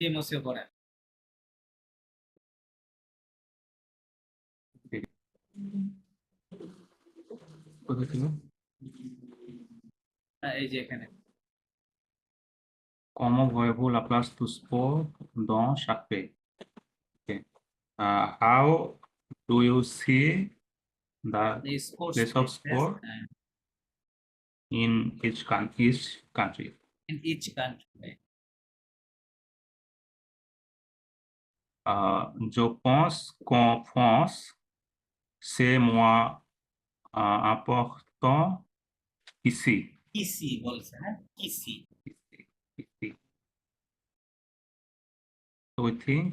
কি মুছিও পড়েন। কোথায় ছিল? এই যে এখানে। Comment voyez-vous la place du sport dans chaque pays? Okay. How do you see the sports place of places sport in each country? In each country. Je pense qu'en France, c'est moins important ici. কিসি বলছে, হ্যাঁ কিসি। Ici. So we think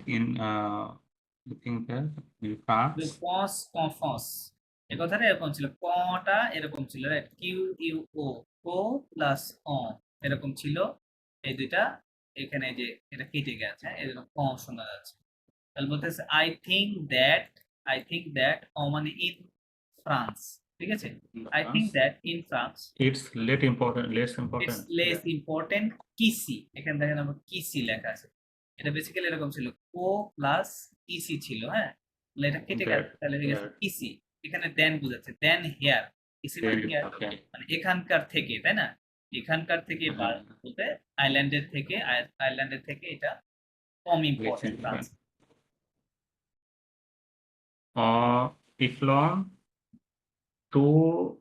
that in France, কস কনফস এই কথাটা এরকম ছিল, কটা এরকম ছিল, রাইট, কিউ ইউ ও, কো প্লাস অ এরকম ছিল। এই দুইটা এখানে যে এটা কেটে গেছে, হ্যাঁ, এরকম ক শোনা যাচ্ছে। তাহলে বলতেছে আই থিঙ্ক দ্যাট অ মানে ইন ফ্রান্স, ঠিক আছে। in I think France, that in France it's less it's important. Less Yeah. Important কিসি। এখানে দেখেন আমার কিসি লেখা আছে। এটা বেসিক্যালি এরকম ছিল, কো প্লাস ইসি ছিল, হ্যাঁ, তাহলে এটা কেটে গেছে, That, তাহলে হয়ে গেছে that, কিসি। এখানে দেন বুঝাচ্ছে, দেন হেয়ার, ইসি মানে then, হেয়ার, okay. মানে এখানকার থেকে, তাই না, এখানকার থেকে বা বলতে আয়ারল্যান্ডের থেকে এটা কম Less important France. important. Iflon, tout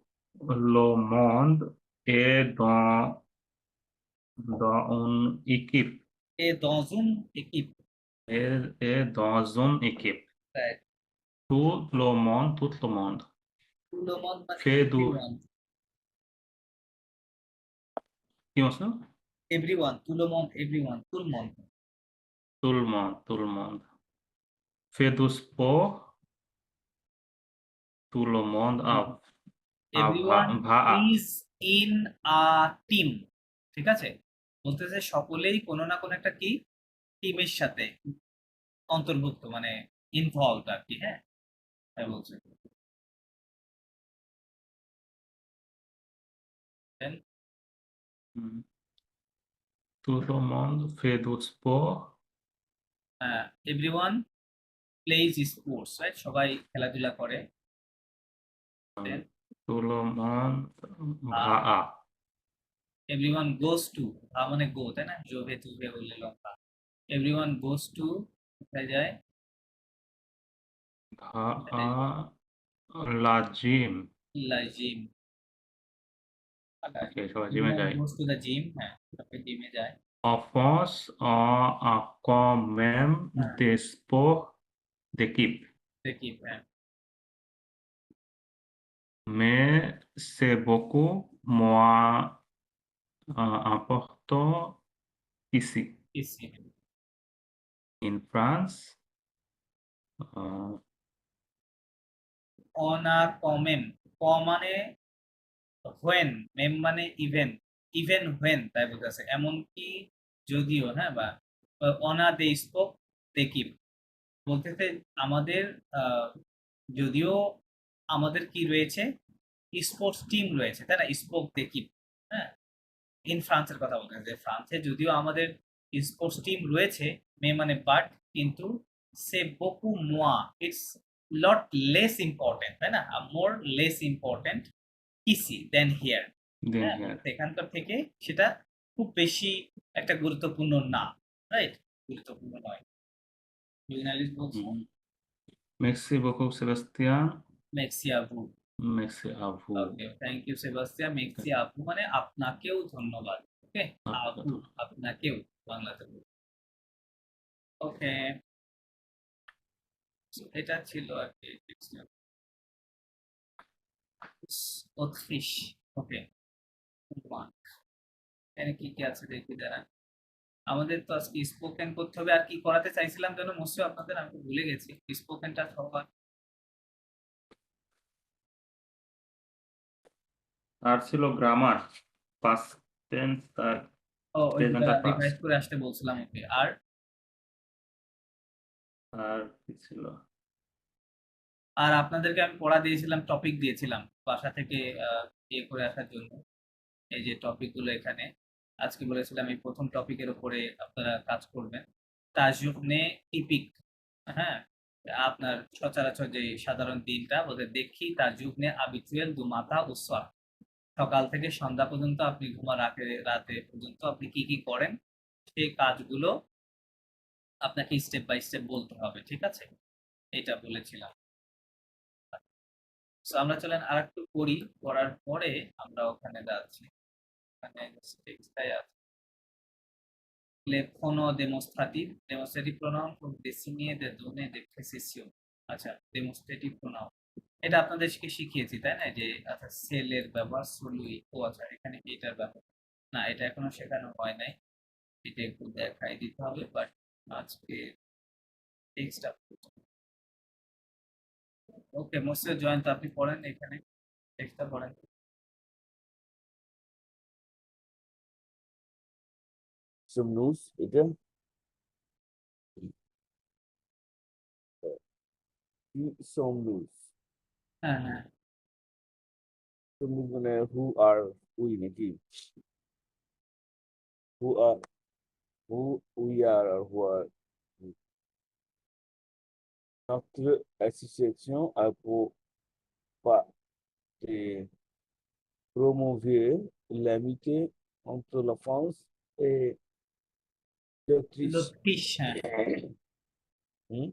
le monde est dans une équipe. এ দজন একিপ, Est dans une équipe. Tout le monde তুলমন মানে fait du. এভরিওয়ান, কি বলছো? এভরিওয়ান, তুলমন এভরিওয়ান, তুলমন। Tout le monde fait du sport. Tout le monde everyone va à. Is in a team, ঠিক আছে, বলতেছে সকলেই কোনো না কোনো একটা কি টিমের সাথে অন্তর্ভুক্ত, মানে ইনভলভ আর কি, হ্যাঁ, তাই বলছে। Then, Tout le monde fait du sport. Everyone plays sports, right, সবাই খেলাধুলা করে। Then, Tout le monde va à. Everyone goes to, মানে গো, তাই না, জোবে তুবে বললে লঙ্কা। এভরিওয়ান গোস টু, কোথায় যায়, Va à la gym. Gym. Okay, সবাই জিমে এভরিওয়ান যায়। গোস টু দ্য জিম, হ্যাঁ, সবাই জিমে যায়। En France, on a quand même হ্যাঁ, des sports d'équipe, দেখি, হ্যাঁ, mais c'est beaucoup moins important ici. কিসি। In France, euh, অনা কমেম, ক মানে হোয়েন, মেম মানে ইভেন, ইভেন হোয়েন, তাই বলতেছে এমনকি যদিও, হ্যাঁ, বা অনা দে স্পোক দেকিপ, বলতেছে আমাদের আহ, যদিও আমাদের কি রয়েছে, স্পোর্টস টিম রয়েছে, তাই না, স্পোক দেকিপ, হ্যাঁ, ইন ফ্রান্সের কথা বলতেছে যে ফ্রান্সে যদিও আমাদের স্পোর্টস টিম রয়েছে, মে মানে বাট, কিন্তু সে বকু মোয়া, ইটস লট লেস ইম্পর্টেন্ট, তাই না, মোর লেস ইম্পর্টেন্ট ইসি দেন হিয়ার, then হ্যাঁ, here. এখানকার থেকে সেটা খুব বেশি একটা গুরুত্বপূর্ণ না, রাইট, গুরুত্বপূর্ণ নয়। জুনালিস্ট বলছো, Mhm. Merci beaucoup, Sébastien. মেক্সি আবু। Merci à vous. Okay, thank you Sebastian. মেক্সি আপু মানে আপনাকেও ধন্যবাদ। ওকে, আপু আপনাকেও বাংলাতে বলবো। ওকে, এটা ছিল আর কি। 30, ওকে, এখানে কি কি আছে দেখি দাঁড়া। আমাদের তো আজকে স্পোকেন করতে হবে, আর কি করাতে চাইছিলাম যেন মোস্ট আপনাদের, আমি তো ভুলে গেছি স্পোকেনটা সবার। আর ছিল গ্রামার, পাস্ট টেন্স আর ও ওই প্রেজেন্ট আর রিভাইজ পাস্ট। করে আসতে বলছিলাম, ওকে। আর আর কি ছিল? আর আপনাদেরকে আমি পড়া দিয়েছিলাম, টপিক দিয়েছিলাম বাসা থেকে ইয়ে করে আসার জন্য, এই যে টপিক গুলো এখানে। আজকে বলেছিলাম এই প্রথম টপিকের উপরে আপনারা কাজ করবেন। তাজুবনে টিপিক, হ্যাঁ, আপনার সচরাচর যে সাধারণ দিনটা বলতে দেখি তাজুবনে আবিচুয়েল দু মাথা উসা, সকাল থেকে সন্ধ্যা পর্যন্ত আপনি ঘুমার আগে রাতে পর্যন্ত আপনি কি কি করেন সেই কাজগুলো আপনাকে স্টেপ বাই স্টেপ বলতে হবে, ঠিক আছে? এটা বলেছিলাম। সো আমরা চলেন আরেকটু পড়ি, পড়ার পরে আমরা ওখানে যাচ্ছি। ওখানে টেক্সটাই আছে telefono demonstrative, demonstrative pronoun con designé de données de précision। আচ্ছা, demonstrative pronoun এটা আপনাদেরকে শিখিয়েছি তাই না, যে আচ্ছা সেলের ব্যবহার সলুই, ও আচ্ছা এখানে এটার ব্যবহার না, এটা এখনো শেখানো হয় নাই, এটা একটু দেখাই দিতে হবে, বাট আজকে টেক্সটটা ওকে। মোস্ট জয়েন্ট আপনি পড়েন, এখানে টেক্সটটা পড়েন। Somnus, এটা somnus হ্যাঁ হ্যাঁ, somnus মানে who are we নাকি who are who we are or who are we? Notre association a pour pas de promouvoir l'amitié entre la France et l'Autriche. লতিশ, হ্যাঁ Hmm?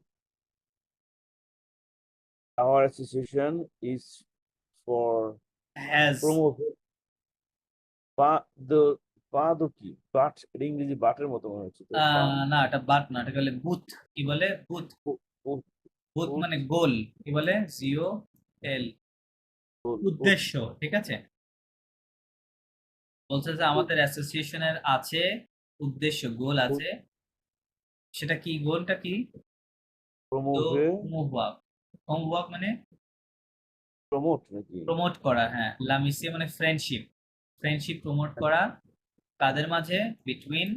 Our association is for has, promouvoir পা দো কি but, এটা ইংরেজি বাটের মতো মনে হচ্ছে তো পা না এটা বাট না, এটা বলে বুথ। কি বলে? বুথ। ও- বুথ ও- মানে গোল। কি বলে? জিও এল, ও- উদ্দেশ্য, ঠিক আছে? বলছে যে আমাদের অ্যাসোসিয়েশনের আছে উদ্দেশ্য, গোল আছে। সেটা কি? গোলটা কি? তো প্রমোভে হোমওয়ার্ক মানে প্রমোট নাকি প্রমোট করা, হ্যাঁ। লামিসিয়া মানে ফ্রেন্ডশিপ, ফ্রেন্ডশিপ প্রমোট করা কাদের মাঝে? বিটুইন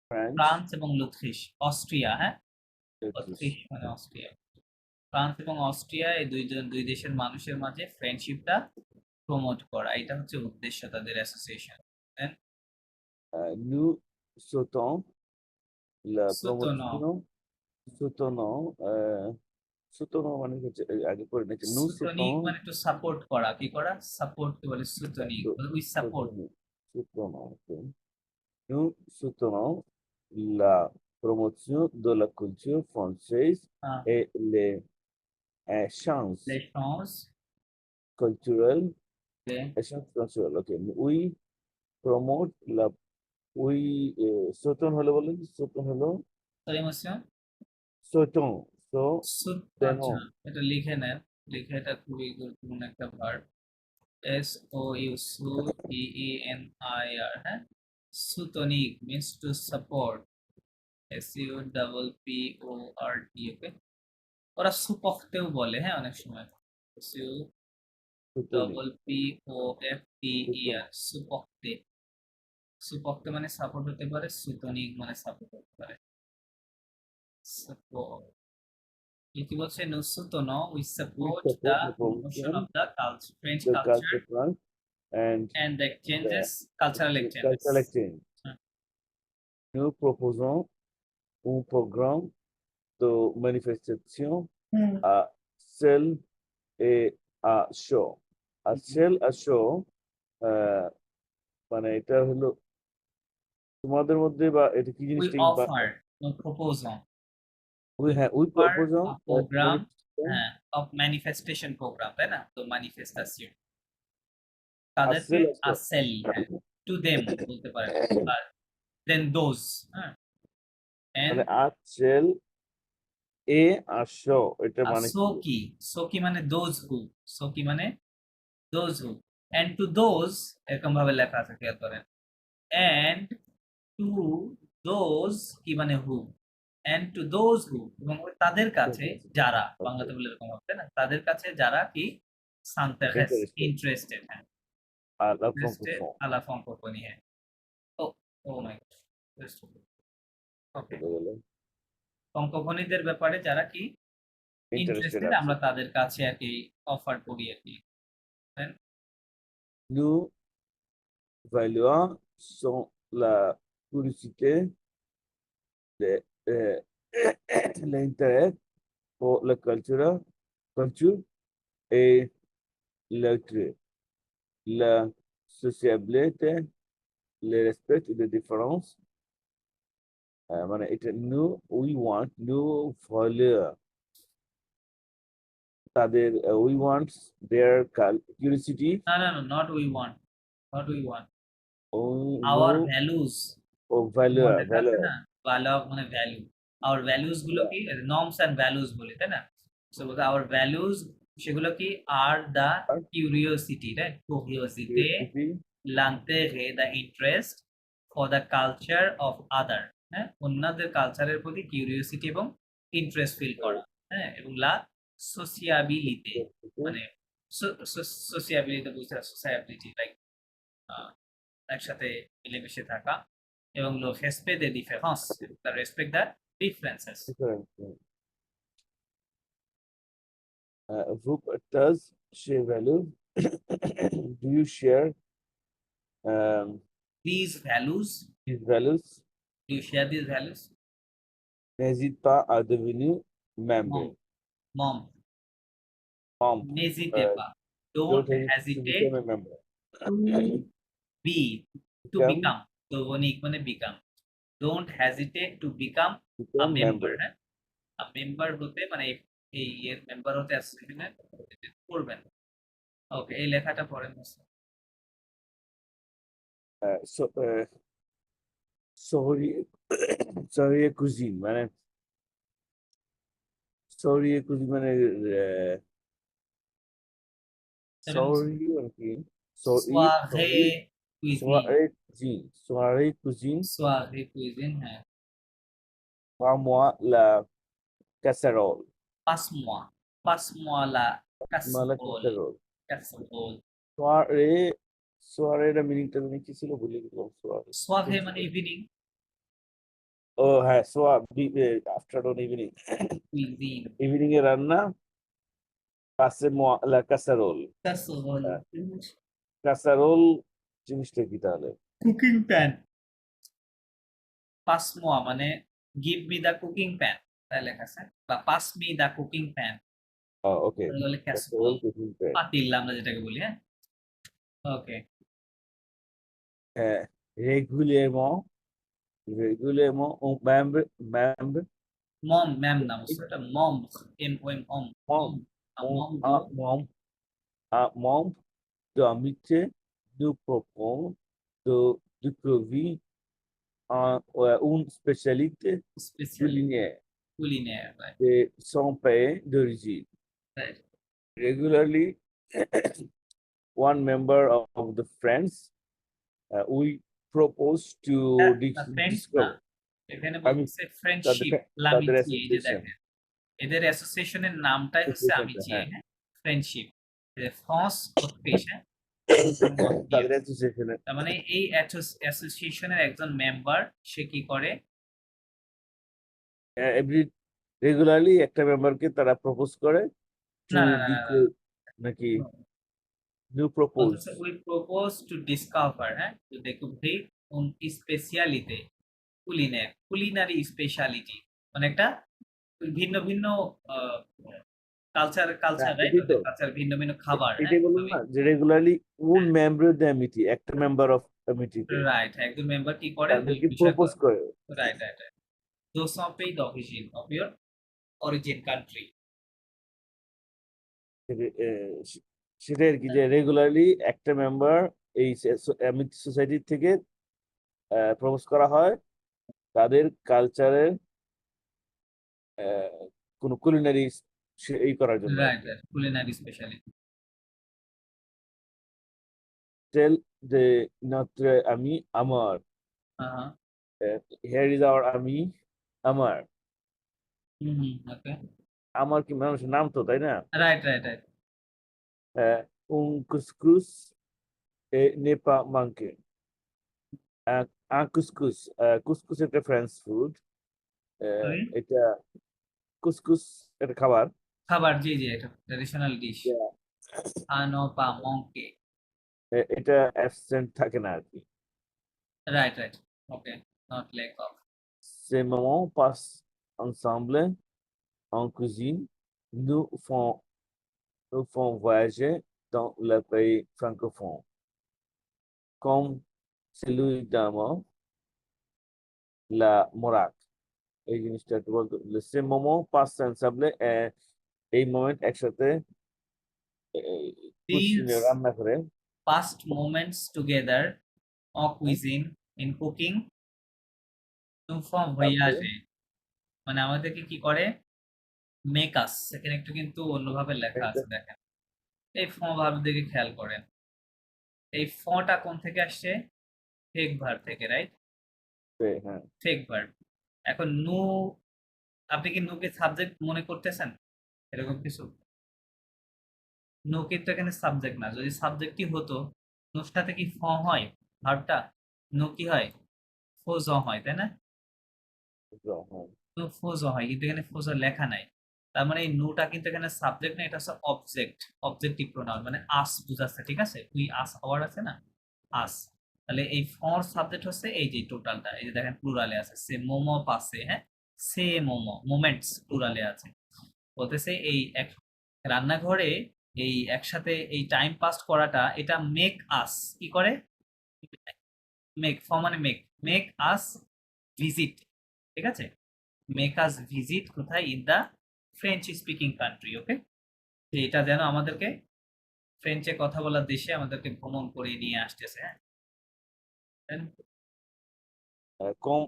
ফ্রান্স ফ্রান্স এবং লুথ্রিস, অস্ট্রিয়া, হ্যাঁ। অস্ট্রিস মানে অস্ট্রিয়া। ফ্রান্স এবং অস্ট্রিয়া এই দুই দেশের মানুষের মাঝে ফ্রেন্ডশিপটা প্রমোট করা, এটা হচ্ছে উদ্দেশ্য তাদের association. nous souhaitons la সুতনো, promotion soutenons soutenons মানে হচ্ছে আগে করে নিচ্ছে nous সুতনিক soutenons মানে একটু সাপোর্ট করা, কি করা? সাপোর্ট কে বলে সুতনিক, we support. soutenons okay. Nous soutenons la promotion de la culture française et les chances lessons, culturelles. Essence cultural, okay. We promote la we Soton হলো বলেন Soton হলো সরি মোশন, Soton so আচ্ছা তেনো এটা লিখে নেন, লিখে, এটা খুবই গুরুত্বপূর্ণ একটা ভার্ব। এস ও ইউ সু টি ই এন আই আর, হ্যাঁ। সুতনিক means to support, S U double P O R T, okay. ওরা সুপক্তেও বলে, হ্যাঁ, অনেক সময়। S U Sotoni double P O F T E R, সুপক্তে। সুপক্তে মানে সাপোর্ট হতে পারে, সুতনিক মানে সাপোর্ট হতে পারে। সাপোর্ট, কি বলছে? নুসুতনো, we we support support the the promotion promotion of the French the culture culture front and and the the exchanges, cultural exchanges. cultural exchange. Hmm. Nous proposons un programme de manifestation à celle et à show. À celle à show মানে এটা হলো তোমাদের মধ্যে বা এটা কি জিনিস We ঠিক বা offer, no propose on. we have we offer propose a program, হ্যাঁ, of manifestation program, তাই না? তো manifestation তাদেরকে আসলে আসেল, হ্যাঁ, to them বলতে পারেন, আর then those, হ্যাঁ, and মানে আচেল এ আসো এটা মানে so কি? so কি মানে those who, so কি মানে those who, and to those এরকম ভাবে লেখা আছে, খেয়াল করেন। and to those কি মানে who, and to those who এবং ওই তাদের কাছে যারা, বাংলাতে বলে এরকম হবে তাই না, তাদের কাছে যারা কি সান্তেরেস, Interested. ইন্টারেস্টেড, হ্যাঁ, à la ইন্টারেস্টেড francophone. আ লা ফ্রাঙ্কোফোনি, হ্যাঁ। ও ও মাই গড, ওকে। ফ্রাঙ্কোফোনিদের ব্যাপারে যারা কি Interested ইন্টারেস্টেড, আছে। আমরা তাদের কাছে আর কি অফার করি আর কি। Nous valuons sont la curiosité, euh, l'intérêt pour la culture et l'autre, la sociabilité, le respect des différences. মানে এটা we want new value তাদের we want their curiosity No, not we want. What we want. new Our values. value তোমার লেখা আছে value না? Value মানে value. Our values গুলো কি? Norms and values বলি, তাই না? So our values সেগুলো কি? Are the curiosity, right? Curiosity, curiosity, l'intérêt, the interest for the culture of other, হ্যাঁ? অন্যদের কালচারের প্রতি কিউরিওসিটি এবং ইন্টারেস্ট ফিল করা, হ্যাঁ? এবং লা সোসিয়াবিলিটি, মানে সোসিয়াবিলিটি বুঝতে সোসাইবিলিটি লাইক একসাথে মিলেমিশে থাকা এবং লো respect the difference, the respect the differences. different. Group does share value. Do you share These values, these values? do you share these values? N'hésite pas à devenir membre. Mom, Mom, n'hésitez pas, don't don't hesitate to hesitate become a member. to be, to Become- become, তো বণিক মানে become, don't hesitate to become a Become member, member. হ্যাঁ? A member হতে মানে এই এর member হতে অ্যাসোসিয়েশনে করবেন। ওকে, এই লেখাটা পড়েন। So, sorry, sorry, cuisine. মানে sorry, cuisine মানে sorry মানে কি? Soirée cuisine, Soirée cuisine. Soirée cuisine. soirée cuisine, হ্যাঁ। Pas-moi la casserole. Passe-moi, passe-moi la Pas-moi la casserole, casserole. casserole। সোয়ারে সোয়ারের মিনিংটা তুমি কি ছিল ভুলে গেলাম সোয়ারে Soirée মানে ইভিনিং, ও হ্যাঁ আফটারনুন ইভিনিং cuisine, ইভিনিং এ রান্না পাশে লা কাসারোল casserole, কাসারোল জিনিসটা কি তাহলে কুকিং প্যান। Passe-moi মানে give me the cooking pan, তাই লেখা আছে, বা pass me the cooking pan, ওকে তাহলে কাসারোল casserole, কুকিং প্যান পাতিল্লা আমরা যেটাকে বলি, হ্যাঁ। ওকে, হ্যাঁ রেগুলিয়ারement রেগুলিয়ারement on membre মম, ম্যাম নাম আছে এটা, মম, এম ও এম, অম, mom মম, un membre de l'amitié nous propose de découvrir une spécialité special culinaire কুলিনার, right, de son pays d'origine. Right, Regularly, one member of the friends we propose to friends না, discover এখানে আমি বলছে friendship, তাদের লামিচিয়ে, এই যে association. দেখেন এদের অ্যাসোসিয়েশনের নামটাই হচ্ছে Association, আমিচিয়ে, হ্যাঁ। হ্যাঁ, ফ্রেন্ডশিপ, ফ্রান্স অকুপেশন। তাদের association এ তার মানে এই অ্যাসোসিয়েশনের একজন মেম্বার, সে কি করে? every regularly একটা মেম্বারকে তারা প্রপোজ করে to না, না, না, না, না, declare নাকি new propose we propose to discover, হ্যাঁ, to découvrir une spécialité culinaire, culinary speciality, মানে একটা ভিন্ন ভিন্ন কালচার, হ্যাঁ, রাইট, এটাই তো। কালচার, ভিন্ন ভিন্ন খাবার, হ্যাঁ, এটাই বললাম না যে রেগুলারলি কোন মেম্বার কমিটি একটা মেম্বার অফ কমিটিতে রাইট, একজন মেম্বার কি করে ওই তাদেরকে বিষয়, প্রপোজ করে right, right, right, those of পেই origin of your origin country, সেটা আর কি যে রেগুলারলি একটা মেম্বার এই সোসাইটি থেকে প্রপোজ করা হয় তাদের কালচারের কোন কুলিনারি এই করার জন্য রাইট, রাইট, কুলিনারি স্পেশালিটি। টেল যে notre ami আমার হ্যাঁ, here is our ami আমার হুম, ওকে, আমার কি মানুষের নাম তো তাই না right, right, right, un couscous n'est pas manqué un couscous couscous একটা ফ্রেঞ্চ ফুড Sorry? এটা কুসকুস এটা খাবার খাবার, জি জি, এটা ট্রেডিশনাল ডিশ, আনো পা মঙ্কে, এটা অ্যাবসেন্ট থাকে না আর কি right, right, okay, not lake of, Ces moments passent ensemble en cuisine. Nous font voyager dans le pays francophone, comme celui d'Amon, la Morac. এই জিনিসটা একটু বলতো সে মোমো পাঁচ এনসাম্বলে এই মোমেন্ট একসাথে These রান্না করে past moments together en cuisine, in cooking, nous font voyager মানে আমাদেরকে কি করে মেক আস এখানে একটু কিন্তু অন্যভাবে লেখা আছে দেখেন এই ফ ভার্ব দিকে খেয়াল করেন এই ফটা কোন থেকে আসছে ফেক ভার্ব থেকে রাইট হ্যাঁ ফেক ভার্ব এখন নু আপনি কি নুকে সাবজেক্ট মনে করতেছেন এরকম কিছু নু কিন্তু এখানে সাবজেক্ট না যদি সাবজেক্টই হতো নুর সাথে কি ফ হয় ভার্বটা নু কি হয় ফোজ হয় তাই না নু ফোজ হয় কিন্তু এখানে ফোজ লেখা নাই তার মানে এই নুটা কিন্তু এখানে সাবজেক্ট না এটা হচ্ছে অবজেক্ট অবজেক্টিভ প্রোনাউন মানে আস বুঝাচ্ছে ঠিক আছে উই আস হওয়ার আছে না আস তাহলে এই ফর সাবজেক্ট হচ্ছে এই যে টোটালটা এই যে দেখেন প্লুরালে আছে সে মোমো পাসে হ্যাঁ সে মোমো মোমেন্টস প্লুরালে আছে বলতেছে এই এক রান্নাঘরে এই একসাথে এই টাইম পাস করাটা এটা মেক আস কি করে মেক ফর মানে মেক মেক আস ভিজিট ঠিক আছে মেক আস ভিজিট কোথায় in the French speaking country okay এটা যেন আমাদেরকে ফ্রেঞ্চে কথা বলার দেশে আমাদেরকে ভ্রমণ করে নিয়ে আসতেছে হ্যাঁ কম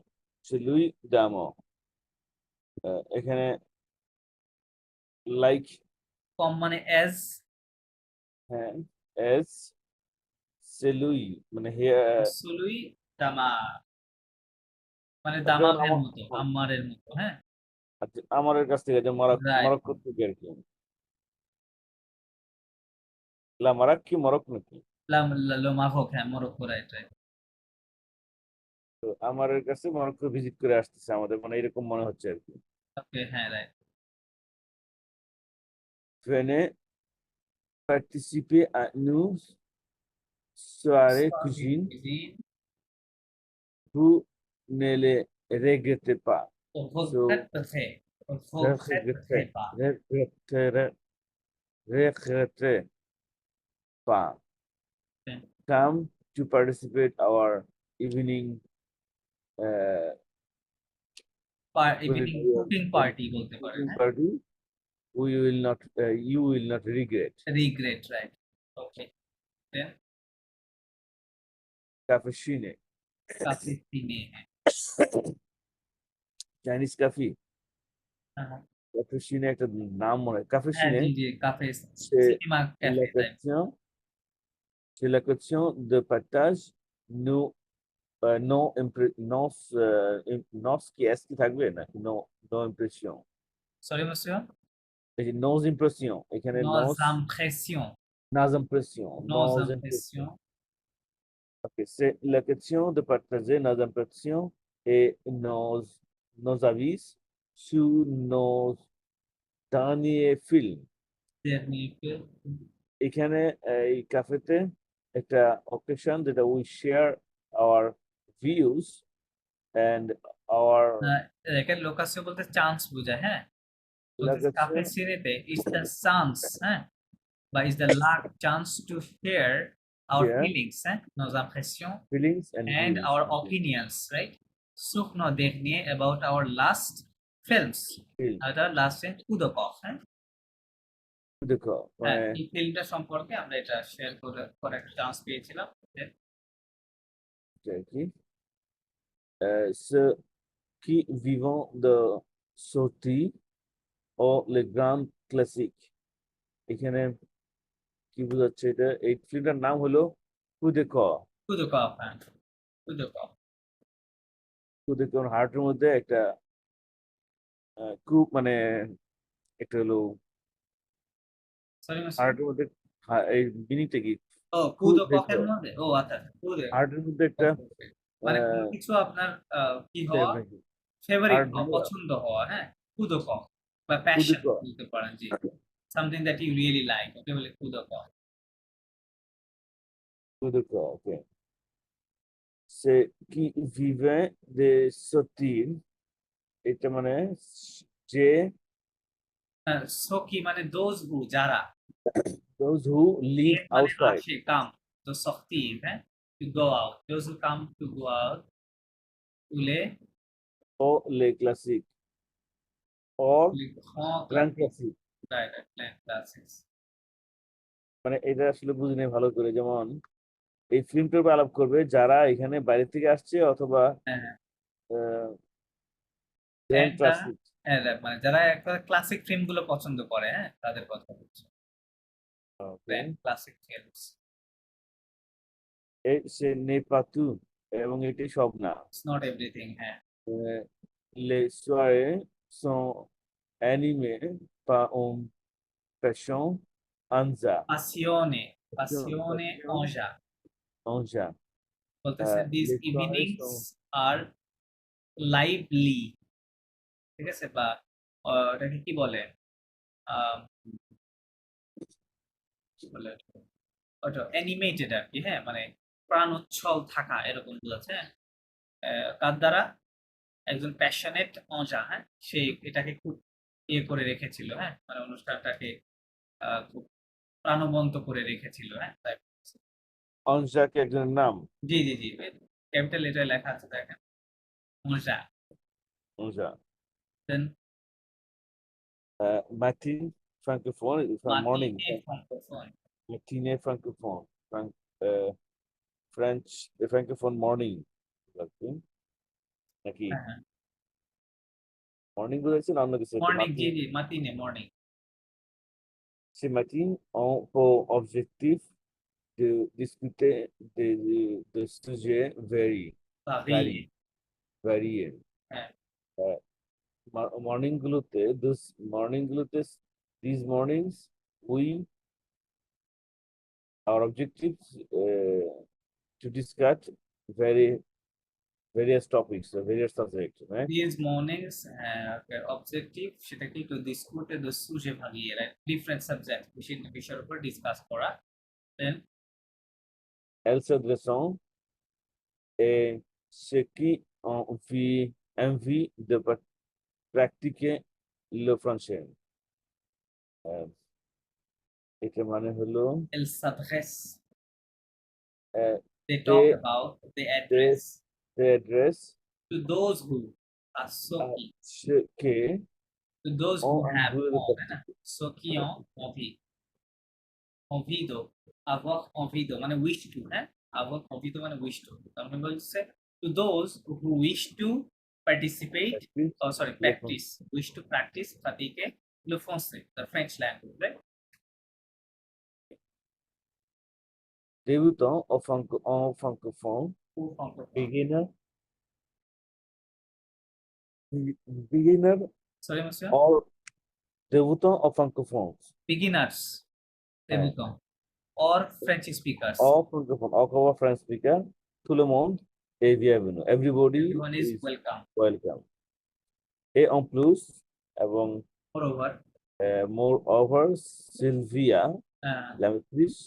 celui d'Amon এখানে লাইক কম মানে এজ হ্যাঁ এস celui মানে হিয়ার সুলুই দামা মানে যেমন দামামের আমার মতো আম্মারের মতো হ্যাঁ আমাদের কাছ থেকে যে Right. মরক্কো থেকে আর কি লা মারাক কি মরক নাকি লো মাভোক হ্যাঁ মরক্কো রাইট রাইট তো আমাদের কাছে মরক্কো ভিজিট করে আসতেছে আমাদের মানে এরকম মনে হচ্ছে আর কি ওকে হ্যাঁ right venez participer à nos soirées cuisine vous ne les regrettez pas So, regrettez pas Okay. come to participate our evening evening cooking party বলতে পারেন cooking party you will not regret regret right okay then cappuccino কাফি তিনে Chinese coffee হ্যাঁ cappuccino একটা নাম মনে হয় হ্যাঁ cappuccino জি জি কাফে c'est cinema cafe right c'est la question de partage nous no কি কি থাকবে না no impression সরি monsieur এই যে nos impression এখানে nos impressions nos impression nos impressions Ok, c'est la question de partager nos impressions et nos avis sur nos derniers films dernier film এখানে এই ক্যাফেতে একটা অকেশন যেটা we share our views and our এখানে লোকাসিও বলতে chance বোঝায় হ্যাঁ কাফে সিনেতে ইজ দ্য চান্স হ্যাঁ বা is the luck chance to share our Yeah. feelings nos impressions feelings and views. our opinions right sur nos derniers about our last films Film. our last film coup de corps হ্যাঁ দেখো হ্যাঁ এই ফিল্মটা সম্পর্কে আমরা এটা share করার একটা chance পেয়েছিলাম কি ceux qui vivent de sortie ও les grands classiques এখানে কি বোঝাচ্ছে এটা এই ফিল্মটার নাম হলো coup de corps coup de corps হ্যাঁ coup de corps coup de corps হার্টের মধ্যে একটা coup মানে একটা হলো সরি হার্টের মধ্যে এই মিনিংটা কি ও coup de corps এর মধ্যে ও আচ্ছা coup de হার্টের মধ্যে একটা মানে কোনো কিছু আপনার কি হওয়া ফেভারিট হওয়া পছন্দ হওয়া হ্যাঁ coup de corps বা প্যাশন বলতে পারেন জি something that you really like ওকে বলে coup de corps coup de corps okay c'est qui vivait de sortir, এটা মানে যে সকি মানে দোজ হু যারা, those who live এর মানে outside আসে কাম, তো সক্তিভ হ্যাঁ, to go out, those who come to go out, উলে or les classiques or grand grand classique, classique, right right, grand classics। মানে এটা আসলে বুঝে নেই ভালো করে, যেমন এই ফিল্মটার উপর আলাপ করবে যারা এখানে বাইরে থেকে আসছে অথবা হ্যাঁ হ্যাঁ, গ্র্যান্ড একটা ক্লাসিক। হ্যাঁ, মানে যারা একটা ক্লাসিক ফিল্ম গুলো পছন্দ করে, হ্যাঁ তাদের কথা বলছি, ওকে, গ্র্যান্ড ক্লাসিক ফিল্মস। সে নেপাতু এবং এটি সব না। ইটস নট এভরিথিং, হ্যাঁ। Les soirées sont animées par une passion anza. পাসিওনে, পাসিওনে Passion অজা anza. বলতেছে this Les soirées evenings sont are lively, ঠিক আছে, বা এটাকে কি বলে, আহ, কি বলে ওটা অ্যানিমেটেড আর কি, হ্যাঁ মানে প্রাণোচ্ছল থাকা এরকম বোঝাচ্ছে, হ্যাঁ। কার দ্বারা, একজন প্যাশনেট অজা, হ্যাঁ সে এটাকে খুব ইয়ে করে রেখেছিল, হ্যাঁ মানে অনুষ্ঠানটাকে খুব প্রাণবন্ত করে রেখেছিল, হ্যাঁ তাই। anza কি একজনের নাম? জি জি জি, ক্যাপিটাল লেটারে লেখা আছে দেখেন, অজা। anza. Then Matin francophone is from morning. মাতিনে ফ্রাঙ্কোফোন, Matinee francophone. French francophone morning. Okay. নাকি হ্যাঁ হ্যাঁ, মর্নিং বুঝাইছে না অন্য কিছু? এটা মর্নিং, জি matin. জি মাতিনে morning, Ces matins ont pour objectif de discuter de sujets ভাবিয়ে, variés. হ্যাঁ মর্নিং গুলোতে these mornings we our objectives to discuss very various topics, various subjects, right? This mornings objective সেটাকে একটু ডিসকুটে সুজে ভাগিয়ে, রাইট, ডিফারেন্ট সাবজেক্ট বিষয়ের উপর discuss করা। দেন Elles s'adressent et ce qui ont envie de pratiquer le français. এটা মানে হলো এল s'adresse, ah, they they talk about, they they address they address to those who are so key, ce que to those who ont have envie de on, है ना, pratiquer. so qui ont envie, envido, avoir envido মানে wish to, হ্যাঁ avoir envido মানে wish to, তার মানে বলছে to those who wish to participate, Practice oh sorry, le practice, wish to practice, pratiquer le français, the French language, right? débutant en francophone, Who francophone, beginner sorry monsieur, or débutant en francophone, beginners, হ্যাঁ, débutants, or French speakers, en francophone, encore French speaker, tout le monde est bienvenu. Everybody everyone is is welcome. welcome. Et en plus, এবং Moreover, moreover, Sylvia, uh, la maîtrise,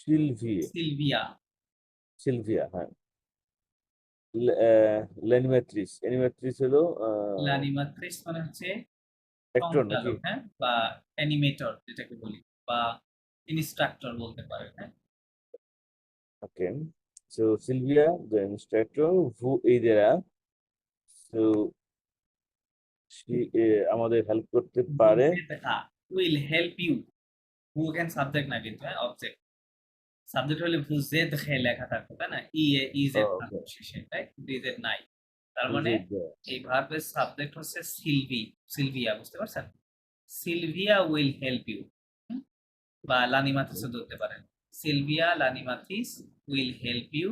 Sylvia, Sylvia, হ্যাঁ, l'animatrice হলো l'animatrice মানে হচ্ছে actor নাকি? সংচালক, হ্যাঁ বা animator যেটাকে বলি, বা ইনস্ট্রাক্টর বলতে পারে, হ্যাঁ। ওকে, so Sylvia, the instructor, vous aidera, so she আমাদের হেল্প করতে পারে। will help you, who can subject না কিন্তু, হ্যাঁ অবজেক্ট, সাবজেক্ট হলে বুঝে দেখে লেখা থাকবে, তাই না, ইজেড থাকবে শেষে, তাই ইজেড নাই, তার মানে এই ভার্বের সাবজেক্ট হচ্ছে সিলভিয়া, বুঝতে পারছেন, সিলভিয়া উইল হেল্প ইউ, বা লানিমাথিসও ধরতে পারেন, সিলভিয়া লানিমাথিস will help you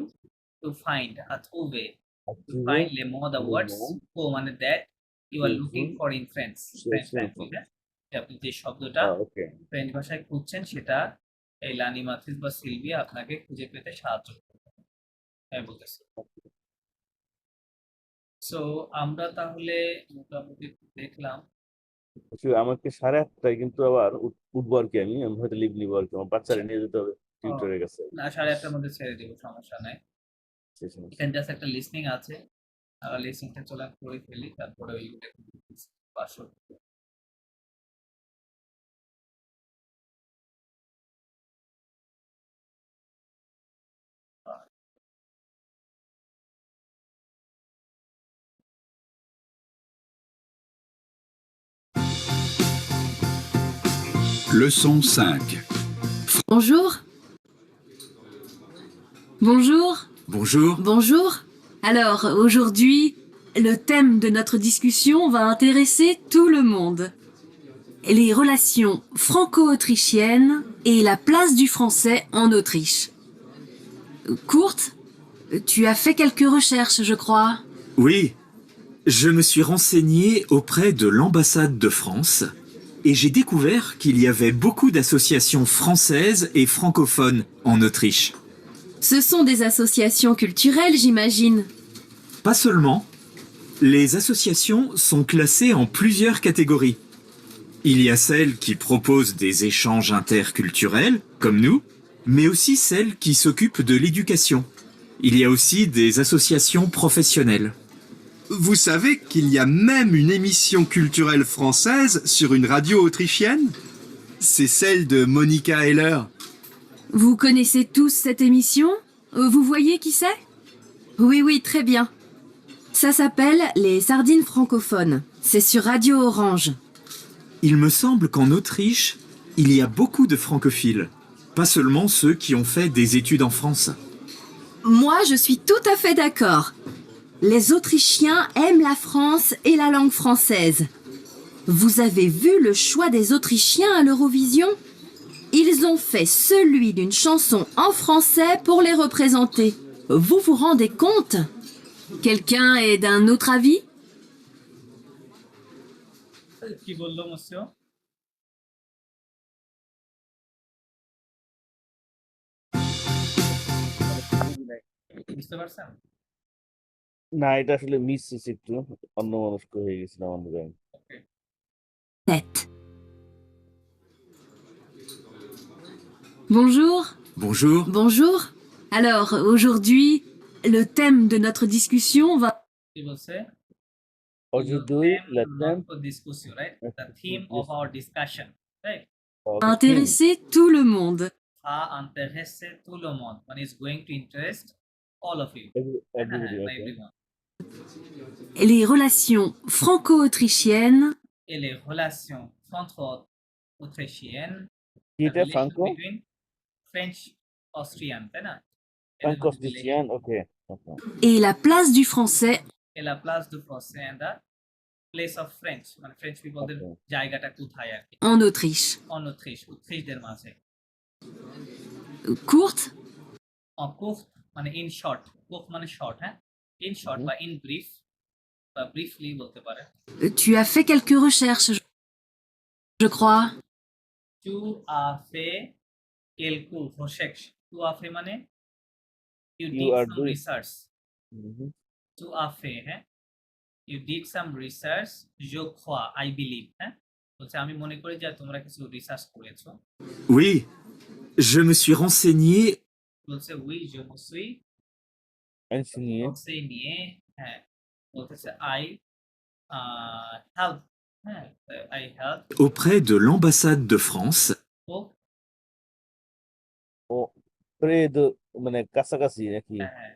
to find trouver, to find les mots, the words, মানে that you are looking for in French language, আপনি যে শব্দটা ওকে, ফ্রেঞ্চ ভাষায় খুঁজছেন সেটা এই লানিমাথিস বা সিলভিয়া আপনাকে খুঁজে পেতে সাহায্য করবে, তাই বলতেছি। সো আমরা তাহলে মোটামুটি দেখলাম, আমাকে 8:30টায় কিন্তু আবার উঠবো আর কি, আমি হয়তো লিভ নিবো আর কি, আমার বাচ্চারা নিয়ে যেতে হবে টিউটরের কাছে। না 8:30টার মধ্যে ছেড়ে দিব, সমস্যা নাই। session. এখানে জাস্ট একটা লিসনিং আছে, লিসনিংটা চলে করে ফেলি, তারপরে ওইগুলো password. Leçon 5. Bonjour. Bonjour. Bonjour. Bonjour. Alors, aujourd'hui, le thème de notre discussion va intéresser tout le monde. Les relations franco-autrichiennes et la place du français en Autriche. Kurt, tu as fait quelques recherches, je crois. Oui, je me suis renseigné auprès de l'ambassade de France et j'ai découvert qu'il y avait beaucoup d'associations françaises et francophones en Autriche. Ce sont des associations culturelles, j'imagine. Pas seulement, les associations sont classées en plusieurs catégories. Il y a celles qui proposent des échanges interculturels, comme nous, mais aussi celles qui s'occupent de l'éducation. Il y a aussi des associations professionnelles. Vous savez qu'il y a même une émission culturelle française sur une radio autrichienne? C'est celle de Monika Heller. Vous connaissez tous cette émission? Vous voyez qui c'est? Oui, oui, très bien. Ça s'appelle Les Sardines francophones. C'est sur Radio Orange. Il me semble qu'en Autriche, il y a beaucoup de francophiles, pas seulement ceux qui ont fait des études en France. Moi, je suis tout à fait d'accord. Les Autrichiens aiment la France et la langue française. Vous avez vu le choix des Autrichiens à l'Eurovision? Ils ont fait celui d'une chanson en français pour les représenter. Vous vous rendez compte? Quelqu'un est d'un autre avis? কি বললো মুসিও? বুঝতে পারছেন? না, এটা আসলে miss একটু অন্যমনস্ক হয়ে গেছিলাম আমাদের আমি। Tête. Bonjour. Bonjour. Bonjour. Alors, aujourd'hui, le thème de notre discussion va... কি বলছে? Aujourd'hui, le thème for discussion, right? The theme of our discussion, right? of the theme. intéresser tout le monde. va intéresser tout le monde, মানে is going to interest all of you. Everybody, okay. Everyone. Les relations franco-autrichiennes Et les relations franco-autrichiennes, কি এটা relation Franco between French Austrian, তাই না? Franco-Austrian, okay okay et la place du français Et la place du français and the place of French, মানে French peopleদের Okay. জায়গাটা কোথায় আর কি? en Autriche. En Autriche, Autricheদের মাঝে। Kurt, En court, মানে in short, court মানে short, হ্যাঁ? In short বা in brief, বা briefly বলতে পারে। tu as fait quelques recherches, je crois. Tu as fait quelques recherches. Tu as fait মানে you You did are some doing- research. Mhm. Tu as fait, হ্যাঁ? You did some research. Je crois, I believe, হ্যাঁ? বলছে আমি মনে করি যে তোমরা কিছু রিসার্চ করেছো। Oui, je me suis renseigné বলছে oui, je me suis enseigné renseigné, হ্যাঁ? বলতেছে I help, হ্যাঁ? I help auprès de l'ambassade de France প্রেদো মানে কাছাকাছি নাকি হ্যাঁ,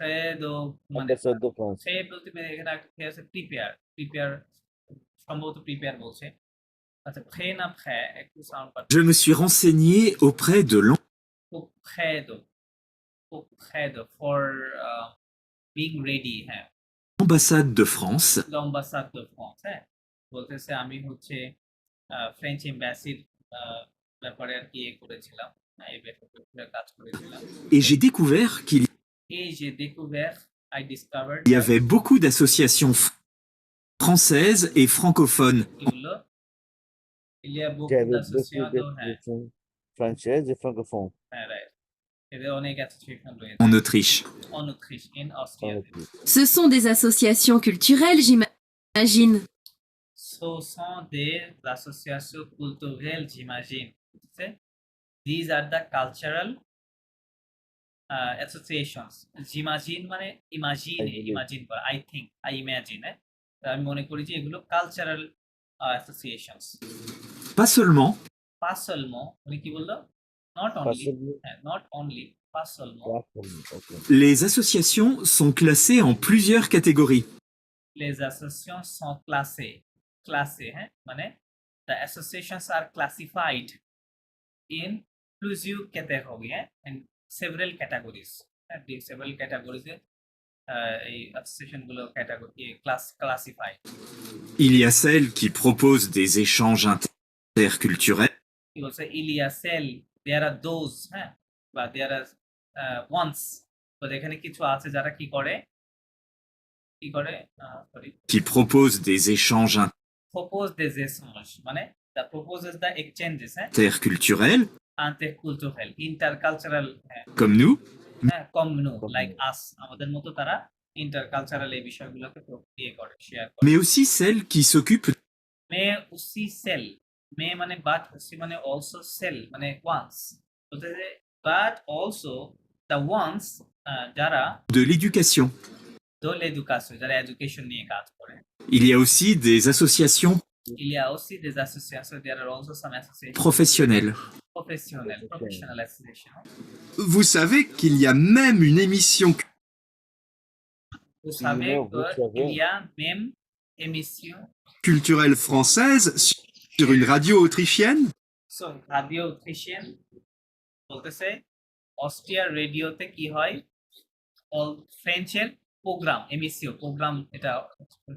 Fredo, মানে অ্যাম্বাসাডর দো ফ্রান্স সে বলতে মানে এখানে একটা আছে প্রিপেয়ার সম্ভবত প্রিপেয়ার বলছে। আচ্ছা prêt না prêt একটু সাউন্ড পাচ্ছি। Je me suis renseigné auprès de Auprès de for being ready, হ্যাঁ, l'ambassade de France l'ambassade de France, হ্যাঁ, বলতেছে আমি হচ্ছে ফ্রেঞ্চ এম্বাসির ব্যাপারে আর কি করেছিলাম, এই ব্যাপারে কাজ করেছিলাম। et j'ai découvert qu'il Et j'ai découvert, I discovered y avait beaucoup d'associations françaises et francophones এগুলো il y a beaucoup j'avais beaucoup d'associations, হ্যাঁ, d'associations françaises et francophones হ্যাঁ, right. এদের অনেক অ্যাসোসিয়েশন রয়েছে en Autriche. en Autriche, in Austria. Ce sont des associations culturelles, j'imagine. Ce sont des associations culturelles, j'imagine. These are the cultural associations জিমাজিন মানে imagine Imagine. Imagine করা I think I imagine আমি মনে করি যে এগুলো cultural associations Pas seulement, pas seulement উনি কি বললো not only Possibly. Not only pas seulement Possibly. Okay. les associations sont classées en plusieurs catégories. les associations sont classées মানে the associations are classified in plusieurs catégories and several categories several categories এই association গুলো category classified Il y a celles qui proposent des échanges interculturels, কি বলছে ইলিয়া সেল there are those বা there R once তো এখানে কিছু আছে যারা কি করে sorry qui proposent des échanges propose des échanges মানে the proposes the exchanges interculturels, intercultural intercultural comme nous, কমিউনো লাইক আস আমাদের মতো তারা ইন্টারকালচারাল এই বিষয়গুলোকে ইয়ে করে শেয়ার করে mais aussi celles qui s'occupent মে উসি সেল মে মানে বাট উসি মানে অলসো সেল মানে ওয়ান্স বলতে বাট অলসো দ্য ওয়ান্স যারা de l'éducation. দোল এডুকেশন যারা এডুকেশন নিয়ে কাজ করে Il y a aussi des associations il y a aussi des associations there are also some associations professionnelles. professional association Vous savez qu'il y a même une émission vous savez Non, vous savez. qu'il y a même émission culturelle française sur une radio autrichienne? so radio autrichian বলতেছে অস্ট্রিয়ার রেডিওতে কি হয় all ফ্রেঞ্চের programme এমিসিও programme এটা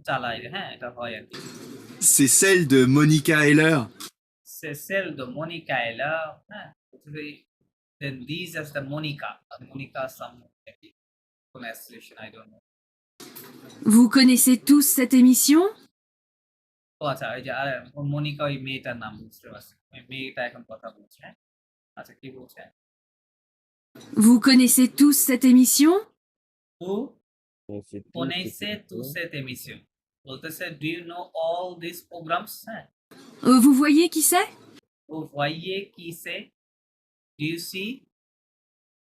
চালায় এটা হয় আর কি C'est celle de Monica Heller. c'est celle de Monica Heller then these as the Monica some pronunciation I don't know Vous connaissez tous cette émission? ও আচ্ছা এই যে মনিকা ওই মেয়েটার নাম বুঝতে পারছি ওই মেয়েটা এখন কথা বলছে আচ্ছা কি বলছে Vous connaissez tous cette émission? Vous Mais c'est tout, connaissez c'est toute tout. cette émission বলতেছে do you know all these programs Vous voyez qui c'est? vous voyez qui c'est do you see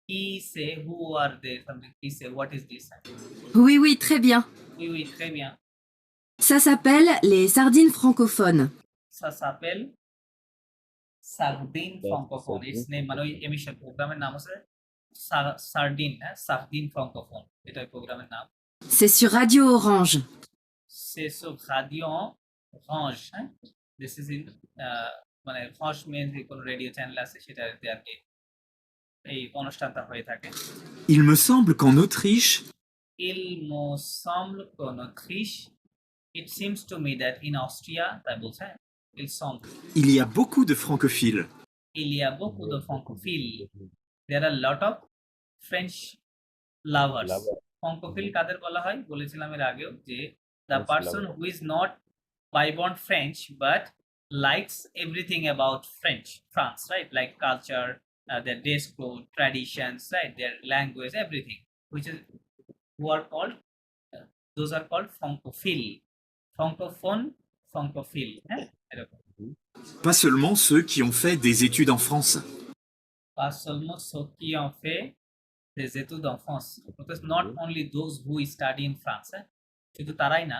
qui c'est who are they something qui c'est what is this Oui, oui, très bien. oui très bien Ça s'appelle les sardines francophones. ça s'appelle Sardine That's francophone its Sardine name মানে ওই emission প্রোগ্রামের নাম আছে sardine sardine Francophone এটা ওই প্রোগ্রামের নাম C'est sur Radio Orange. c'est sur Radio Orange this is in মানে Orange means কোন রেডিও চ্যানেল আছে সেটাতে আর কি এই অনুষ্ঠানটা হয়ে থাকে Il me semble qu'en Autriche, il me semble qu'en Autriche it seems to me that in Austria তাই বলছে il semble il y a beaucoup de francophiles. il y a beaucoup de francophiles there are a lot of French lovers Lover. francophile কাদের বলা হয় বলেছিলাম এর আগেও যে the French person lover. who is not by born French but likes everything about France right like culture their dress code traditions right their language everything which is who are called those are called francophile francophile এরকম Pas seulement ceux qui ont fait des études en France. pas seulement ceux qui ont fait des études en France because not only those who study in France শুধু তারাই না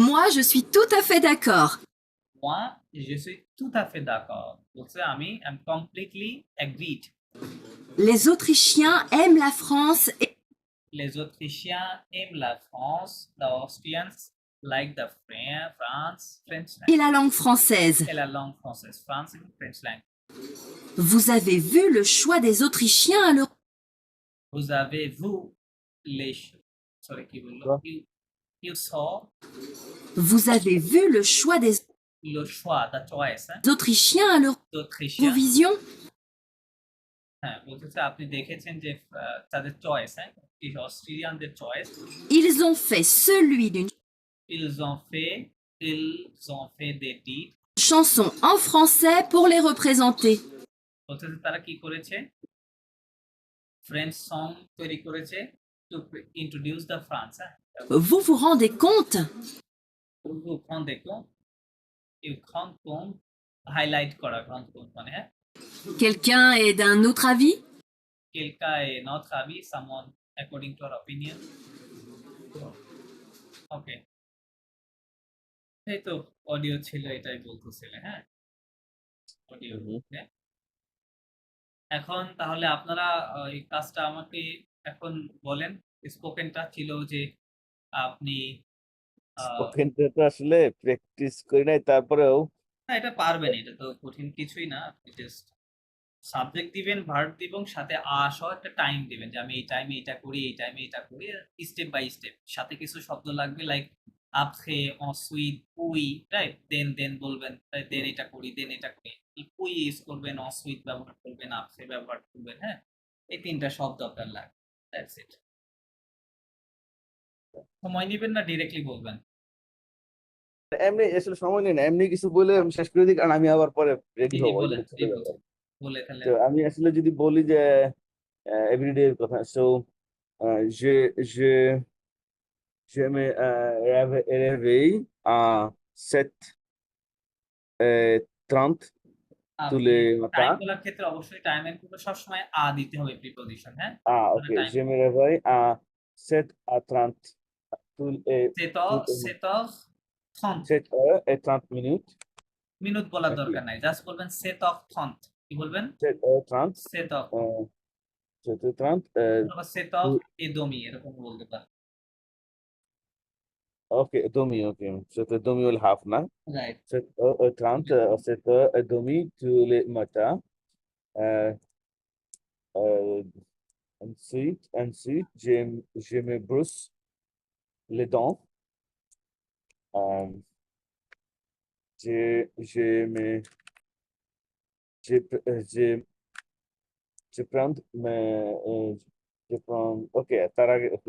Moi, je suis tout à fait d'accord. moi je suis tout à fait d'accord বলছে আমি am completely agreed Les Autrichiens aiment la France et les Autrichiens aiment la France the Austrians like the France French la langue française. et la langue française France and French language Vous avez vu le choix des Autrichiens à l'Euro- vous avez vous les sorry qui বললো Quoi? you saw Vous avez vu le choix des le choix the choice Autrichiens à d'Autrichiens l'Eurovision? হ্যাঁ বলতেছে আপনি দেখেছেন যে তাদের choice এই অস্ট্রেলিয়ানদের choice Ils ont fait celui d'une ils ont fait des dits chanson en français pour les représenter. বলতেছে তারা কি করেছে ফ্রেঞ্চ সং তৈরি করেছে to introduce the France Vous vous rendez compte? vous prendre compte you prendre compte highlight করা prendre compte মানে Quelqu'un est d'un autre avis? quelqu'un est notre ami, someone according to our opinion. ওকে, এই তো audio ছিল, এটাই বলতেছিলে, হ্যাঁ audio. Mhm. ওকে, এখন তাহলে আপনারা এই কাজটা আমাকে এখন বলেন। স্পোকেনটা ছিল যে আপনি ওখানটা তো আসলে প্র্যাকটিস করি নাই, তারপরেও হ্যাঁ এটা পারবেন, এটা তো কঠিন কিছুই না। জাস্ট সাবজেক্ট দিবেন, ভার্ব দিবেন, সাথে সহ একটা টাইম দিবেন যে আমি এই টাইমে এটা করি, এই টাইমে এটা করি, স্টেপ বাই স্টেপ। সাথে কিছু শব্দ লাগবে লাইক আপসে, অসুইট, উই, রাইট? দেন বলবেন, দেন এটা করি, দেন এটা করি। উই ইউজ করবেন, অসুইট ব্যবহার করবেন, আপসে ব্যবহার করবেন, হ্যাঁ এই তিনটা শব্দ আপনার লাগবে। That's it. সময় নিবেন না ডিরেক্টলি বলবেন? এমনি আসলে সময় নেই না, এমনি কিছু বলে আমি শেষ করে দিই, কারণ আমি আবার পরে রেডি জি জি হবো, বলেন, ওইগুলো জি চলে যাবে। বলে তাহলে তো আমি আসলে যদি বলি যে এভরিডে এর কথা, so je je je me réveille à 7h30 tous আপনি les টাইম matins. বলার ক্ষেত্রে অবশ্যই টাইমের পূর্বে সবসময় দিতে হবে প্রিপজিশন, হ্যাঁ? Ok, time je me réveille à 7h30 tous les 7h30 7h30 minute বলার নাকি দরকার নাই, জাস্ট বলবেন 7h30। কি বলবেন? 7h30 7h30 7h30 অথবা 7h30 এরকম বলতে পারেন। ok, demi, ok, 7h30 le half, না? Right. 7h30 7h30 tous les matins. Euh, ensuite, je me brosse les dents. Euh, je me, je, je prends je prends, ok, তার আগে, ok.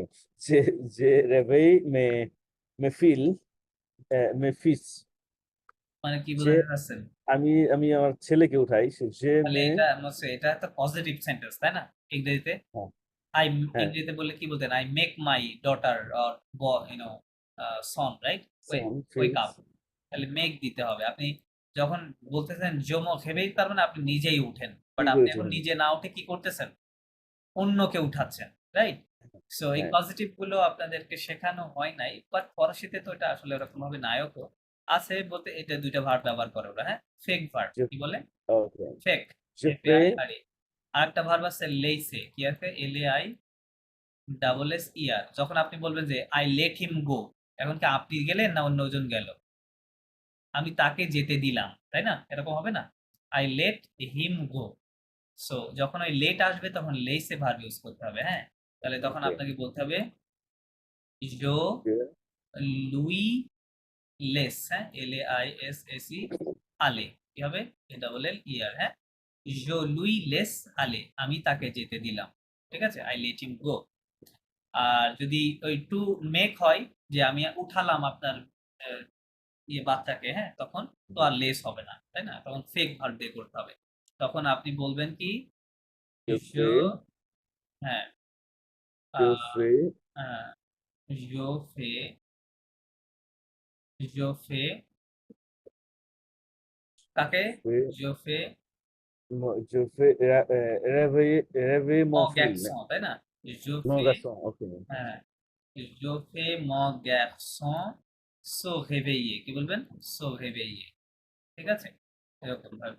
Je réveille mes fils. মানে কি যে বোঝাতে চাচ্ছেন? আমি আমার ছেলেকে উঠাই, যে তাহলে এটা একটা পজিটিভ সেন্টেন্স, তাই না? ইংরেজিতে হ্যাঁ, আই, হ্যাঁ, ইংরেজিতে বললে কি বলতেন? I make my daughter or YONO Son, right? son, ওয়েক fils, up. তাহলে মেক দিতে হবে। আপনি যখন বলতেছেন জমো খেবেই, তার মানে আপনি নিজেই উঠেন, বাট কি আপনি করেছে? এখন নিজে না উঠে কি করতেছেন? অন্যকে উঠাচ্ছেন, রাইট? সো এই হ্যাঁ, পজিটিভ গুলো আপনাদেরকে শেখানো হয় নাই, বাট ফরাসিতে তো এটা আসলে ওরকম ভাবে নায়কও আছে বলতে, এটা দুইটা ভার্ব ব্যবহার করে ওরা, হ্যাঁ ফেক ভার্ব। je, কি বলে? ok, ফেক, je F A I fais, আর এ। আরেকটা ভার্ব আছে লেইসে, কি আছে? L A I double S E R. যখন আপনি বলবেন যে আই লেট হিম গো, এখন কি আপনি গেলেন না অন্যজন গেল? আমি তাকে যেতে দিলাম, তাই না? এরকম হবে না? I let him go. So যখন ওই লেট আসবে তখন লেইসে ভার্ব ইউজ করতে হবে, হ্যাঁ? তাহলে তখন ok, আপনাকে বলতে হবে জো je, লুই লেস, হ্যাঁ L A I S S E আলে। কি হবে? এটা বলেন ইয়ার, হ্যাঁ জো লুই লেস আলে, আমি তাকে যেতে দিলাম। ঠিক আছে, আই লেট হিম গো। আর যদি ওই টু মেক হয় যে আমি উঠালাম আপনার আহ, বাচ্চাকে, হ্যাঁ তখন তো আর লেস হবে না, তাই না? তখন ফেক ভার্ব দিয়ে করতে হবে। তখন আপনি বলবেন কি je জো, fais, হ্যাঁ je fais, হ্যাঁ জো ফে, জো ফে কাকে? fais, জো ফে je fais réveiller mon fils, garçon, তাই না? জো mon ফে, garçon, ok, হ্যাঁ জো ফে mon garçon se réveiller। কি বলবেন? se réveiller। ঠিক আছে, এরকম ভাবে।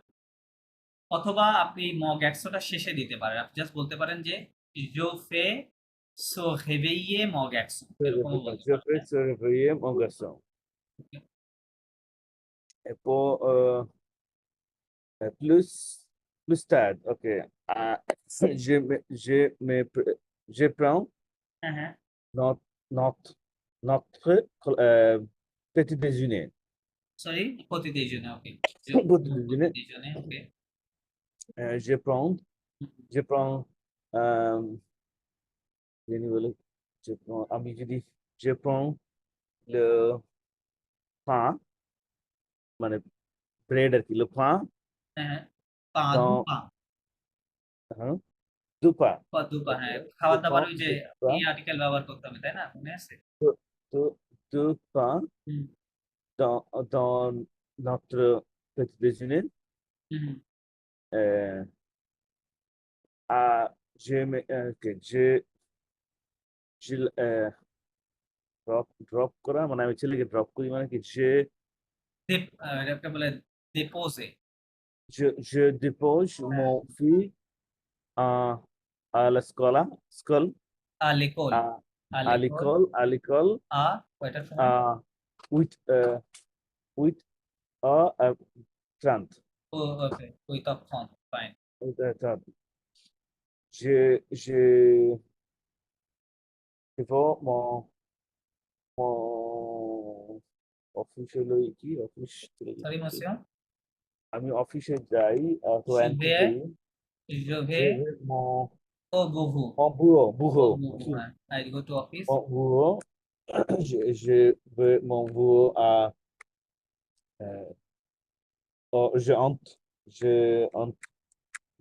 অথবা আপনি মগ একশোটা শেষে দিতে পারেন, আপনি জাস্ট বলতে পারেন যে জো ফে সো হেভেইয়ে মগ একশো, এরকমও বলতে je পারেন, fais হ্যাঁ? se réveiller mon garçon. Et pour plus tard, ok, je prends হ্যাঁ হ্যাঁ notre, notre, notre petit déjeuner. Sorry, প্রতিদিনে, ওকে Petit déjeuner, প্রতিদিনে, ওকে je prends, জানি বলে, আমি যদি je prends le pain, মানে ব্রেড আর কি, le pain হ্যাঁ হ্যাঁ পা dans, দুপা, hein, du pain, পা দুপা, ok, হ্যাঁ je খাবার দাবার prends ওই যে du pain, আর্টিকেল ব্যবহার করতে হবে, তাই না? মনে আছে? du, du pain হুম dans notre petit déjeuner. হুম Euh, à যে ড্রপ করা মানে আমি ছেলেকে ড্রপ করি মানে কি এটাকে বলে dépose je dépose mon fils à la scuola à l'école à à à l'école l'école à l'école কয়টার সময় with 8h30 ওকে ওই তখন fine 8h30 je vois mon office হলো কি অফিস সরি monsieur আমি অফিসে যাই তো je এন্ট্রি vais করি je je vais vais au bureau mon bureau au bureau হ্যাঁ I go to office mon bureau je vais mon bureau à je entre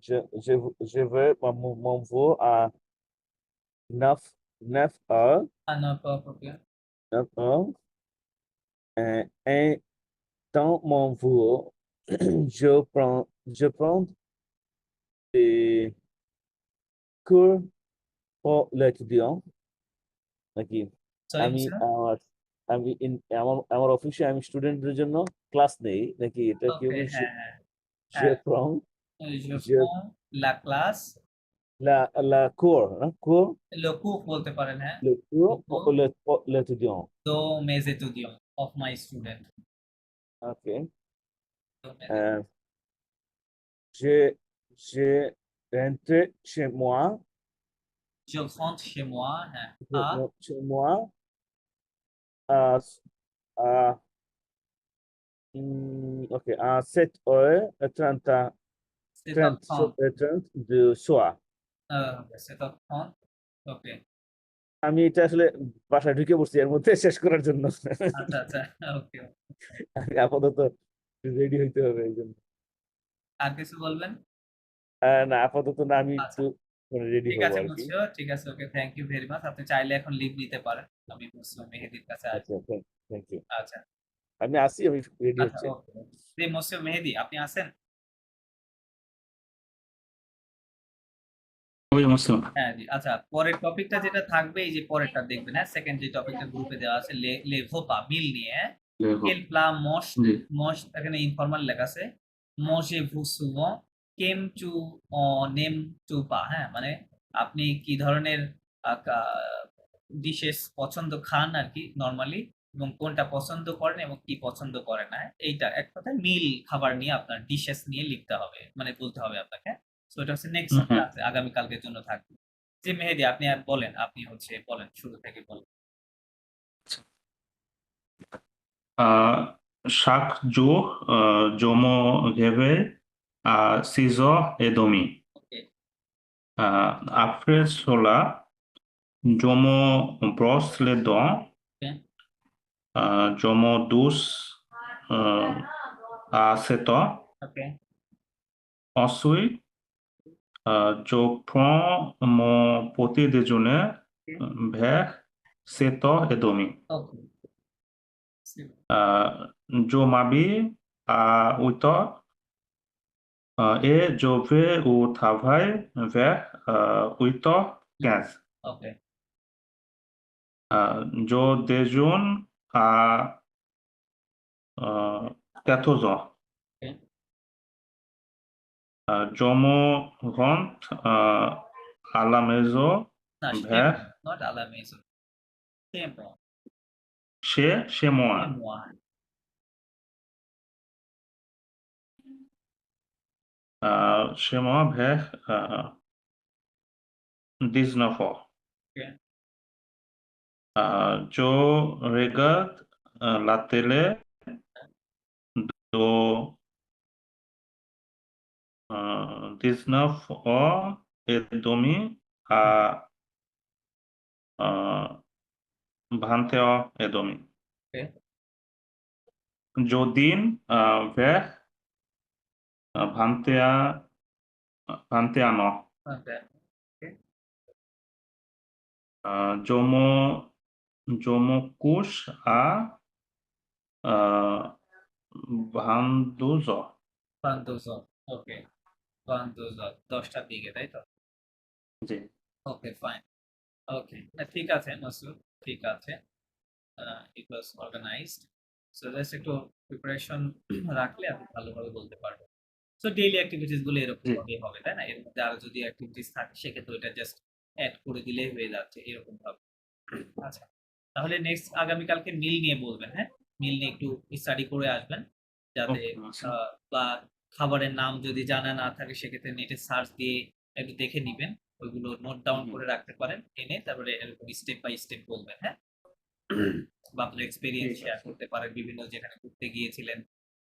je vais mon bureau à 9h à 9h ok 9h et dans mon bureau je prends des cours pour l'étudiant নাকি sorry আমি monsieur আমার অফিসে আমি স্টুডেন্টদের জন্য class নেই নাকি এটা কি ok হবে হ্যাঁ হ্যাঁ je হ্যাঁ prends je je prends la classe la cours le cours বলতে পারেন হ্যাঁ le cours pour pour l'étudiant de mes étudiants of my student ok de mes Euh, je rentre chez moi je rentre chez moi হ্যাঁ à chez moi à à ok à 7h30 30 de soir 7h30 ok আমি এটা আসলে বাসায় ঢুকে পড়ছি এর মধ্যে শেষ করার জন্য আচ্ছা আচ্ছা ওকে আমি আপাতত রেডি হইতে হবে এই জন্য আর কিছু বলবেন না আপাতত না আমি আচ্ছা একটু রেডি ঠিক হবো আছে আর কি বুঝছো ঠিক আছে okay thank you very much আপনি চাইলে এখন লিভ নিতে পারেন আমি মুসলিম মেহেদির কাছে আসি আচ্ছা থ্যাংক ইউ আচ্ছা আমি আসি আমি রেডি আচ্ছা হচ্ছে ওকে জি মুসলিম মেহেদি আপনি আছেন Oui, monsieur. হ্যাঁ জি আচ্ছা পরের টপিকটা যেটা থাকবে এই যে পরেরটা দেখবেন হ্যাঁ সেকেন্ড যে টপিকটা গ্রুপে দেওয়া আছে লে ভোপা মিল নিয়ে হ্যাঁ Les quel plat mange জি mange এখানে ইনফর্মাল লেখা আছে mangez-vous souvent qu'aimes-tu n'aimes-tu pas হ্যাঁ মানে আপনি কি ধরনের ডিশেস পছন্দ খান আর কি নরমালি এবং কোনটা পছন্দ করেন এবং কি পছন্দ করেন না এইটা এক কথায় মিল খাবার নিয়ে আপনার ডিশেস নিয়ে লিখতে হবে মানে বলতে হবে আপনাকে সো এটা হচ্ছে নেক্সট হুম। ক্লাসে আগামী কালকের জন্য থাকবে যে মেহেদি আপনি আর বলেন আপনি হচ্ছে বলেন শুরু থেকে বলেন Chaque jour, je me réveille à 6h30. ওকে Après cela, je me brosse les dents, ওকে je me douche à 7h. ওকে Ensuite, je prends mon petit déjeuner vers 7h30. ওকে Je m'habille à 8h et je vais au travail vers 8h15. ওকে Je déjeune à 14h. ওকে Je me rentre à la maison না vers not à la maison chez moi chez moi. chez moi Chez moi vers 19h. Ok. Je regarde la télé de 19h30 à 20h30. Ok. Je dîne vers 21h. Okay. Je me couche à 22h. 22h okay 22h 10টার দিকে তাই তো জি okay fine okay ঠিক আছে মাসুদ ঠিক আছে ইট ওয়াজ organised so just একটু preparation রাখলে আপনি ভালোভাবে বলতে পারবেন সো ডেইলি অ্যাক্টিভিটিস গুলো এরকম জি। ভাবে হবে তাই না এর মধ্যে আরো যদি অ্যাক্টিভিটিস থাকে সেক্ষেত্রে ওইটা জাস্ট অ্যাড করে দিলেই হয়ে যাচ্ছে এরকম ভাবে আচ্ছা তাহলে নেক্সট আগামীকালকে মিল নিয়ে বলবেন হ্যাঁ মিল নিয়ে একটু স্টাডি করে আসবেন যাতে Okay, awesome. বা খাবারের নাম যদি জানা না থাকে সেক্ষেত্রে নেটে সার্চ দিয়ে একটু দেখে নিবেন ওইগুলো নোট ডাউন হুম। করে রাখতে পারেন এনে তারপরে এরকম স্টেপ বাই স্টেপ বলবেন হ্যাঁ বা আপনার এক্সপেরিয়েন্স ঠিক শেয়ার আছে। করতে পারেন বিভিন্ন যেখানে ঘুরতে গিয়েছিলেন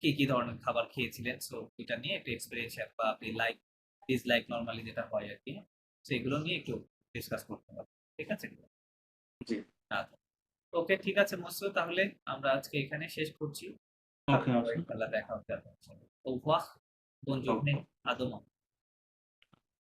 কি কি ধরনের খাবার খেয়েছিলেন সো এটা নিয়ে একটু এক্সপেরিয়েন্স শেয়ার বা আপনি লাইক ডিসলাইক নরমালি যেটা হয় আর কি সেগুলো নিয়ে একটু ডিসকাস করতে পারেন ঠিক আছে জি আচ্ছা ওকে ঠিক আছে মসুদ তাহলে আমরা আজকে এখানে শেষ করছি Okay, awesome. দেখা হচ্ছে আপনার সাথে। Au revoir, bonne journée, à demain.